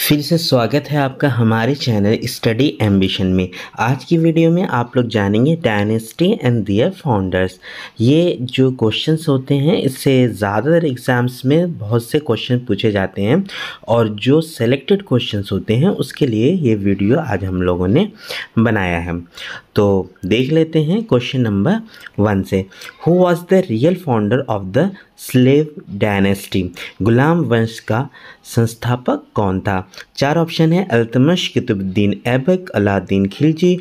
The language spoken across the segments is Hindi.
फिर से स्वागत है आपका हमारे चैनल स्टडी एम्बिशन में। आज की वीडियो में आप लोग जानेंगे डायनेस्टी एंड देयर फाउंडर्स। ये जो क्वेश्चंस होते हैं इससे ज़्यादातर एग्ज़ाम्स में बहुत से क्वेश्चन पूछे जाते हैं और जो सेलेक्टेड क्वेश्चंस होते हैं उसके लिए ये वीडियो आज हम लोगों ने बनाया है। तो देख लेते हैं क्वेश्चन नंबर 1 से। Who was the real founder of the slave dynasty? गुलाम वंश का संस्थापक कौन था? 4 ऑप्शन है, अल्तमश, कुतुबुद्दीन ऐबक, अलाउद्दीन खिलजी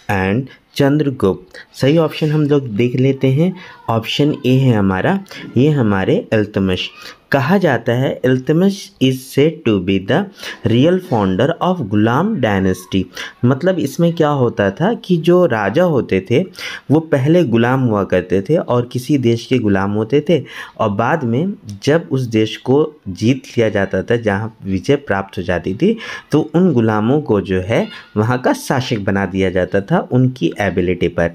एंड चंद्रगुप्त। सही ऑप्शन हम लोग देख लेते हैं। ऑप्शन ए है हमारा, ये हमारे इल्तुतमिश। कहा जाता है Iltutmish is said to be the real founder of Ghulam dynasty. मतलब इसमें क्या होता था कि जो राजा होते थे वो पहले गुलाम हुआ करते थे और किसी देश के गुलाम होते थे, और बाद में जब उस देश को जीत लिया जाता था, जहाँ विजय प्राप्त हो जाती थी, तो उन गुलामों को जो है वहाँ का शासक बना दिया जाता था उनकी एबिलिटी पर।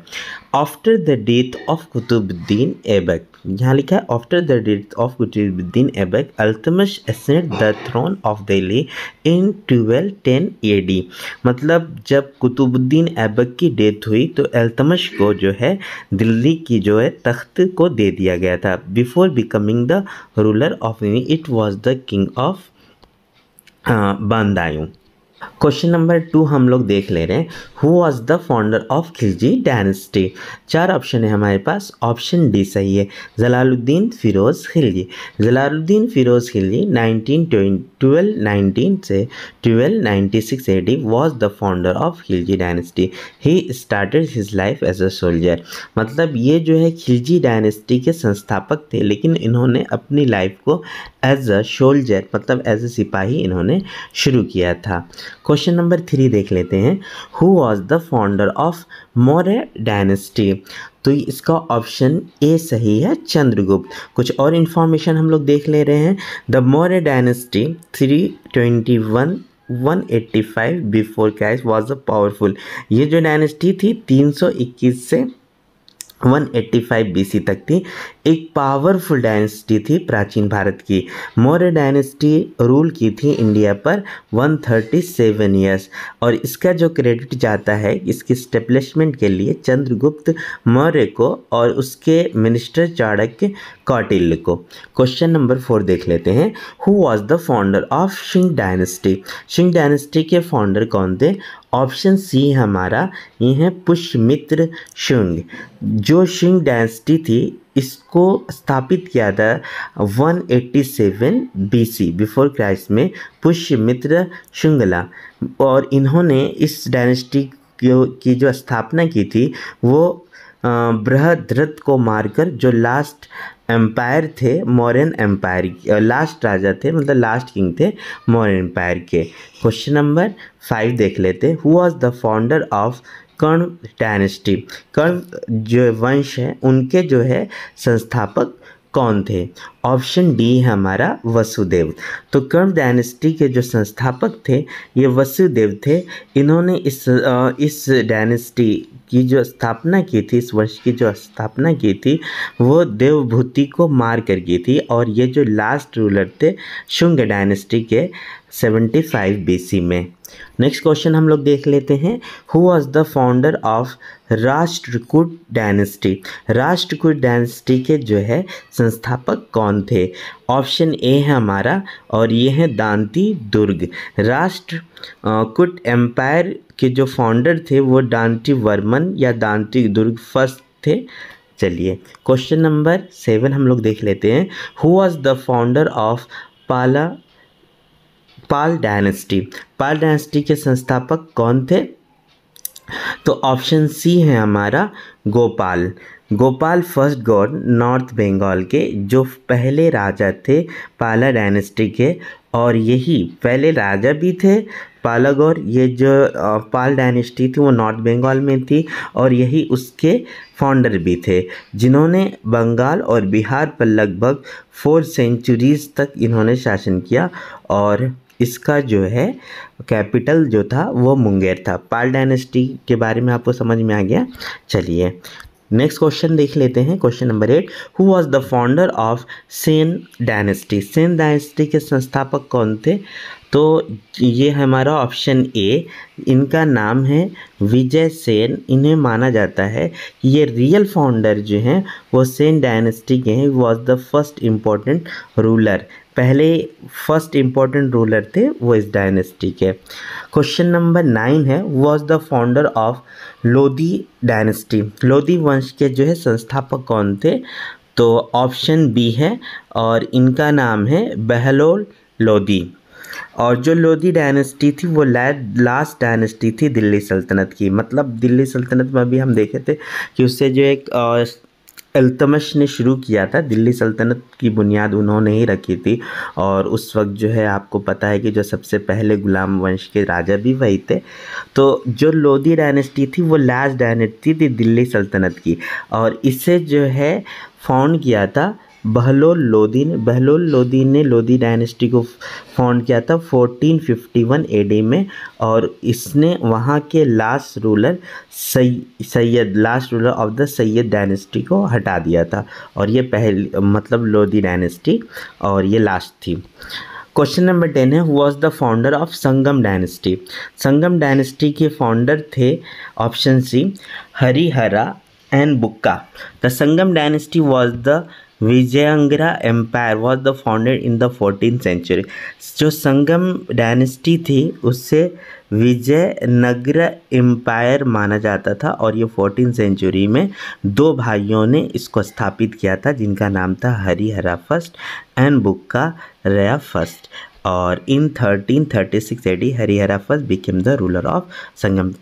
After the death of Qutubuddin Aibak, यहाँ लिखा है after the death of Qutubuddin Aibak Iltutmish ascend the throne of Delhi in 1210 AD। मतलब जब कुतुबुद्दीन ऐबक की डेथ हुई तो इल्तुतमिश को जो है दिल्ली की जो है तख्त को दे दिया गया था। Before becoming the ruler of it was the king of Badaun. Question number 2 हम लोग देख ले रहे हैं। Who was the founder of Khilji dynasty? 4 option है हमारे पास। ऑप्शन डी सही है, जलालुद्दीन फिरोज़ खिलजी। जलालुद्दीन फिरोज़ खिलजी 1219 से 1296 AD was the founder of Khilji dynasty. He started his life as a soldier. मतलब ये जो है खिलजी डायनेस्टी के संस्थापक थे, लेकिन इन्होंने अपनी लाइफ को एज अ सोल्जर मतलब एज अ सिपाही इन्होंने शुरू किया था। क्वेश्चन नंबर 3 देख लेते हैं। Who was the founder of Maurya dynasty? तो इसका ऑप्शन ए सही है, चंद्रगुप्त। कुछ और इन्फॉर्मेशन हम लोग देख ले रहे हैं। The Maurya dynasty 321-185 before Christ was a powerful. ये जो डायनेस्टी थी 321 से 185 BC तक थी, एक पावरफुल डायनेस्टी थी प्राचीन भारत की। मौर्य डायनेस्टी रूल की थी इंडिया पर 137 ईयर्स, और इसका जो क्रेडिट जाता है इसकी स्टेब्लिशमेंट के लिए चंद्रगुप्त मौर्य को और उसके मिनिस्टर चाणक्य कौटिल्य को। क्वेश्चन नंबर 4 देख लेते हैं। Who was the founder of शिंग डायनेस्टी? शिंग डायनेस्टी के फाउंडर कौन थे? ऑप्शन सी हमारा, ये है पुष्यमित्र शुंग। जो शिंग डायनेस्टी थी इसको स्थापित किया था 187 BC बिफोर क्राइस्ट में पुष्यमित्र शुंगला, और इन्होंने इस डायनेस्टी की जो स्थापना की थी वो बृहद्रथ को मारकर, जो लास्ट एम्पायर थे मौर्यन एम्पायर, लास्ट राजा थे मतलब लास्ट किंग थे मौर्यन एम्पायर के। क्वेश्चन नंबर 5 देख लेते हैं। Who was the founder of Karna dynasty? Karna जो वंश है उनके जो है संस्थापक कौन थे? ऑप्शन डी है हमारा, वसुदेव। तो कर्ण डायनेस्टी के जो संस्थापक थे ये वसुदेव थे। इन्होंने इस डायनेस्टी की जो स्थापना की थी, इस वर्ष की जो स्थापना की थी वो देवभूति को मार कर की थी, और ये जो लास्ट रूलर थे शुंग डायनेस्टी के 75 BC में। नेक्स्ट क्वेश्चन हम लोग देख लेते हैं। Who was the founder of Rashtrakuta dynasty? Rashtrakuta dynasty के जो है संस्थापक कौन थे? ऑप्शन ए है हमारा, और ये है दांती दुर्ग। राष्ट्रकूट एम्पायर के जो फाउंडर थे वो दांती वर्मन या दांती दुर्ग फर्स्ट थे। चलिए क्वेश्चन नंबर 7 हम लोग देख लेते हैं। Who was the founder of Pal dynasty? Pal dynasty के संस्थापक कौन थे? तो ऑप्शन सी है हमारा, Gopal. Gopal first god north Bengal के जो पहले राजा थे पाला डायनेस्टी के, और यही पहले राजा भी थे पालागौर। ये जो पाल डायनेस्टी थी वो नॉर्थ बंगाल में थी, और यही उसके फाउंडर भी थे, जिन्होंने बंगाल और बिहार पर लगभग 4 सेंचुरीज तक इन्होंने शासन किया, और इसका जो है कैपिटल जो था वो मुंगेर था। पाल डायनेस्टी के बारे में आपको समझ में आ गया। चलिए नेक्स्ट क्वेश्चन देख लेते हैं। Question number 8, who was the founder of Sen dynasty? Sen dynasty के संस्थापक कौन थे? तो ये हमारा ऑप्शन ए, इनका नाम है विजय सेन। इन्हें माना जाता है कि ये रियल फाउंडर जो हैं वो सेन डायनेस्टी के हैं। Was the first important ruler, पहले फर्स्ट इम्पोर्टेंट रूलर थे वो इस डायनेस्टी के। क्वेश्चन नंबर 9 है, was the founder of Lodhi dynasty. Lodhi वंश के जो है संस्थापक कौन थे? तो ऑप्शन बी है और इनका नाम है बहलोल लोधी। और जो लोधी डायनेस्टी थी वो लास्ट डायनेस्टी थी दिल्ली सल्तनत की। मतलब दिल्ली सल्तनत में अभी हम देखे थे कि उससे जो एक इल्तुतमिश ने शुरू किया था, दिल्ली सल्तनत की बुनियाद उन्होंने ही रखी थी। और उस वक्त जो है आपको पता है कि जो सबसे पहले गुलाम वंश के राजा भी वही थे। तो जो लोधी डायनेस्टी थी वो लास्ट डायनेस्टी थी दिल्ली सल्तनत की, और इसे जो है फाउंड किया था बहलोल लोधी ने। बहलोल लोधी ने लोधी डायनेस्टी को फाउंड किया था 1451 एडी में, और इसने वहाँ के last ruler last ruler of the Syed dynasty को हटा दिया था। और ये पहली मतलब लोधी डायनेस्टी, और ये लास्ट थी। क्वेश्चन नंबर 10 है, was the founder of Sangam dynasty. Sangam dynasty के फाउंडर थे option C Harihara and Bukka. The Sangam dynasty was the Vijayanagara empire was the founded in the 14th century. जो संगम डायनेस्टी थी उससे विजयनगर एम्पायर माना जाता था, और ये 14th सेंचुरी में दो भाइयों ने इसको स्थापित किया था जिनका नाम था Harihara first and Bukka Raya first. और in 1336 AD Harihara first became the ruler of Sangama.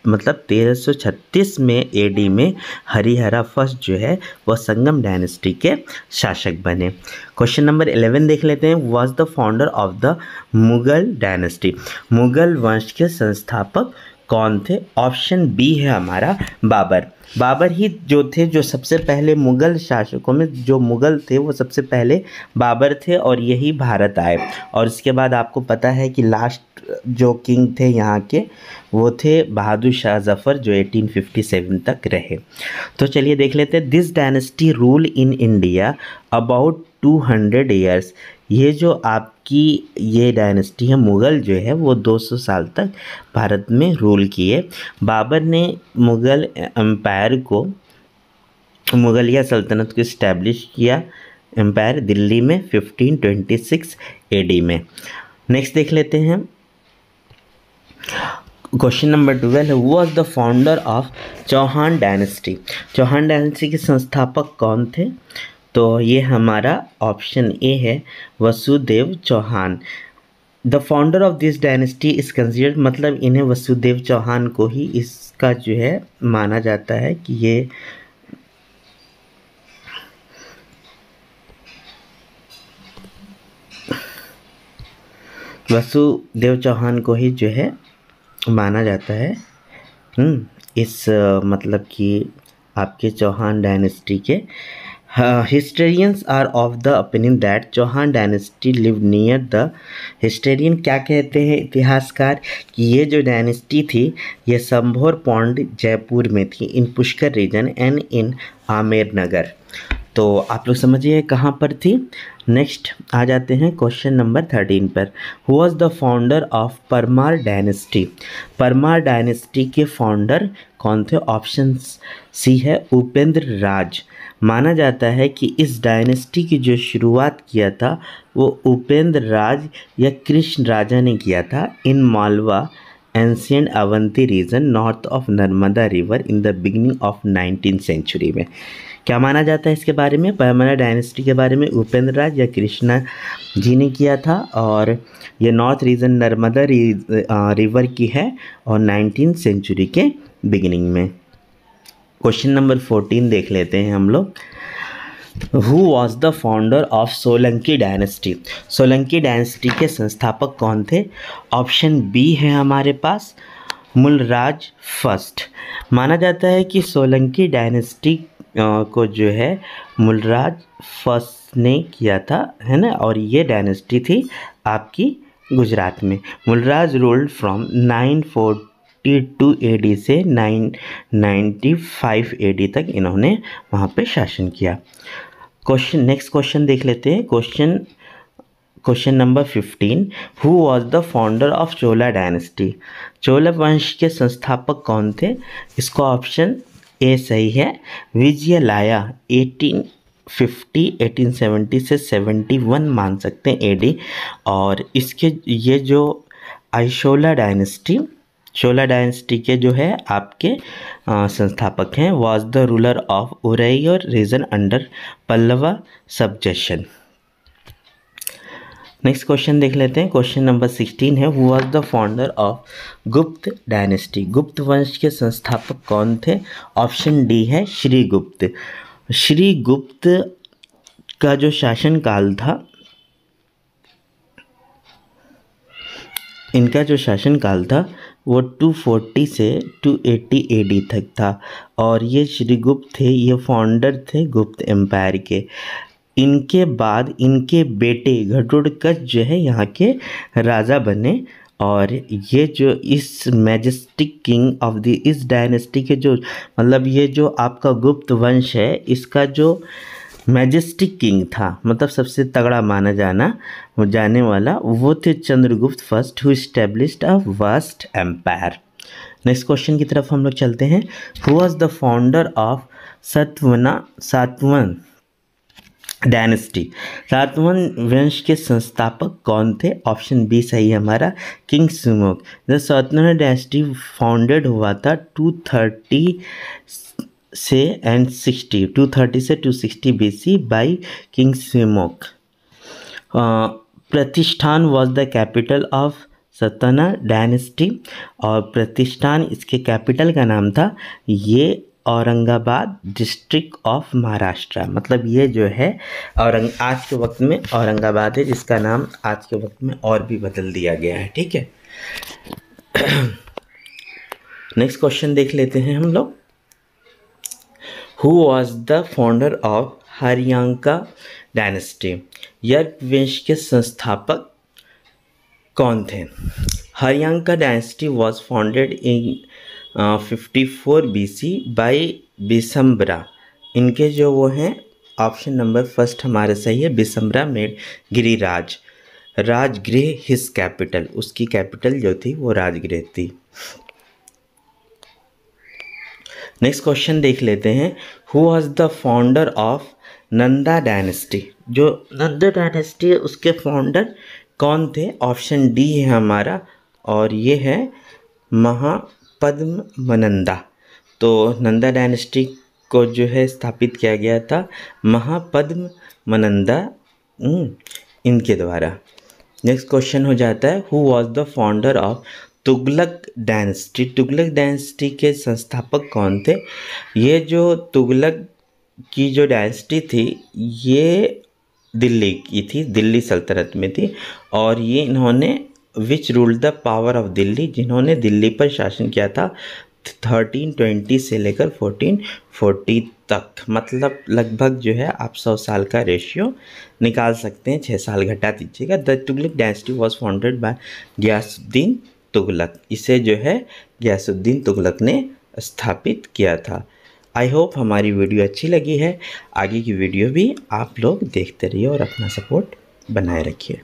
मतलब 1336 में एडी में हरिहरा फर्स्ट जो है वह संगम डायनेस्टी के शासक बने। क्वेश्चन नंबर 11 देख लेते हैं, was the founder of the Mughal dynasty. Mughal वंश के संस्थापक कौन थे? ऑप्शन बी है हमारा बाबर। बाबर ही जो थे, जो सबसे पहले मुगल शासकों में जो मुगल थे वो सबसे पहले बाबर थे, और यही भारत आए। और इसके बाद आपको पता है कि लास्ट जो किंग थे यहाँ के वो थे बहादुर शाह जफ़र, जो 1857 तक रहे। तो चलिए देख लेते हैं, this dynasty rule in India about 200 years. ये जो आपकी ये डायनेस्टी है मुग़ल जो है वो 200 साल तक भारत में रूल किए। बाबर ने मुग़ल एम्पायर को, मुग़लिया सल्तनत को इस्टेब्लिश किया एम्पायर दिल्ली में 1526 एडी में। नेक्स्ट देख लेते हैं, क्वेश्चन नंबर 12 है, was the founder of Chauhan dynasty. Chauhan dynasty के संस्थापक कौन थे? तो ये हमारा ऑप्शन ए है Vasudev Chauhan. The founder of this dynasty is considered, मतलब इन्हें वसुदेव चौहान को ही इसका जो है माना जाता है कि ये वसुदेव चौहान को ही जो है माना जाता है इस मतलब कि आपके चौहान डायनेस्टी के। Historians are of the opinion that Chauhan dynasty live near the. Historian क्या कहते हैं इतिहासकार कि ये जो डायनेस्टी थी ये संभोर पॉन्ड जयपुर में थी, in Pushkar region and in Amer Nagar. तो आप लोग समझिए कहाँ पर थी। नेक्स्ट आ जाते हैं क्वेश्चन नंबर 13 पर, who was the founder of Parmar dynasty. Parmar dynasty के फाउंडर कौन थे? ऑप्शन सी है उपेंद्र राज। माना जाता है कि इस डायनेस्टी की जो शुरुआत किया था वो उपेंद्र राज या कृष्ण राजा ने किया था in Malwa ancient Avanti region north of Narmada river in the beginning of 19th century में। क्या माना जाता है इसके बारे में? परमार डायनेस्टी के बारे में उपेंद्र राज या कृष्णा जी ने किया था, और ये नॉर्थ रीजन नर्मदा रिवर की है और 19th सेंचुरी के बिगिनिंग में। क्वेश्चन नंबर 14 देख लेते हैं हम लोग, who was the founder of Solanki dynasty. Solanki dynasty के संस्थापक कौन थे? ऑप्शन बी है हमारे पास मूलराज फर्स्ट। माना जाता है कि सोलंकी डायनेस्टी को जो है मूलराज फर्स्ट ने किया था, है ना। और ये डायनेस्टी थी आपकी गुजरात में। मूलराज रूल्ड फ्रॉम 942 एडी से 995 एडी तक इन्होंने वहाँ पे शासन किया। नेक्स्ट क्वेश्चन देख लेते हैं। Question question number 15, who was the founder of Chola dynasty? Chola वंश के संस्थापक कौन थे? इसका ऑप्शन ए सही है, विजयलाया। 1850 1870 से 71 मान सकते हैं एडी। और इसके ये जो चोला डायनेस्टी के जो है आपके संस्थापक हैं, was the ruler of Uraiyur region under Pallava subjection. Next question देख लेते हैं। क्वेश्चन नंबर 16 है, who was the founder of Gupta dynasty? Gupta वंश के संस्थापक कौन थे? ऑप्शन डी है श्रीगुप्त। श्रीगुप्त का जो शासनकाल था, इनका जो शासनकाल था वो 240 से 280 एडी तक था। और ये श्रीगुप्त थे, ये फाउंडर थे गुप्त एम्पायर के। इनके बाद इनके बेटे घटोत्कच जो है यहाँ के राजा बने। और ये जो इस मैजेस्टिक किंग ऑफ द इस डायनेस्टी के जो मतलब ये जो आपका गुप्त वंश है, इसका जो मैजेस्टिक किंग था, मतलब सबसे तगड़ा माना जाने वाला, वो थे Chandragupta first, who established a vast empire. Next question की तरफ हम लोग चलते हैं। Who was the founder of Satavahana dynasty? Satavahana वंश के संस्थापक कौन थे? ऑप्शन बी सही है हमारा, king Simuk. The Satavahana dynasty founded हुआ था 230 से 260 BC bye king Simuk. Pratishthan was the capital of Satavahana dynasty. और प्रतिष्ठान इसके कैपिटल का नाम था ये औरंगाबाद डिस्ट्रिक्ट ऑफ महाराष्ट्र। मतलब ये जो है आज के वक्त में औरंगाबाद है, जिसका नाम आज के वक्त में और भी बदल दिया गया है। ठीक है, नेक्स्ट क्वेश्चन देख लेते हैं हम लोग। Who was the founder of Haryanka dynasty? यज्ञ वंश के संस्थापक कौन थे? Haryanka dynasty was founded in 54 BC by Bimbisara. इनके जो वो हैं, ऑप्शन नंबर फर्स्ट हमारा सही है, Bimbisara made Giriraj Rajgriha his capital. उसकी कैपिटल जो थी वो राजगृह थी। नेक्स्ट क्वेश्चन देख लेते हैं। Who was the founder of Nanda dynasty? जो नंदा डायनेस्टी है उसके फाउंडर कौन थे? ऑप्शन डी है हमारा, और ये है महापद्मनंदा। तो नंदा डायनेस्टी को जो है स्थापित किया गया था महापद्मनंदा इनके द्वारा। नेक्स्ट क्वेश्चन हो जाता है, who was the founder of Tughlaq dynasty? Tughlaq dynasty के संस्थापक कौन थे? ये जो तुगलक की जो डायनेस्टी थी ये दिल्ली की थी, दिल्ली सल्तनत में थी। और ये इन्होंने which ruled the power of Delhi, जिन्होंने दिल्ली पर शासन किया था 1320 से लेकर 1440 तक। मतलब लगभग जो है आप 100 साल का रेशियो निकाल सकते हैं, 6 साल घटा दीजिएगा। The Tughlaq dynasty was founded by Ghiyasuddin Tughlaq. इसे जो है गयासुद्दीन तुगलक ने स्थापित किया था। आई होप हमारी वीडियो अच्छी लगी है। आगे की वीडियो भी आप लोग देखते रहिए और अपना सपोर्ट बनाए रखिए।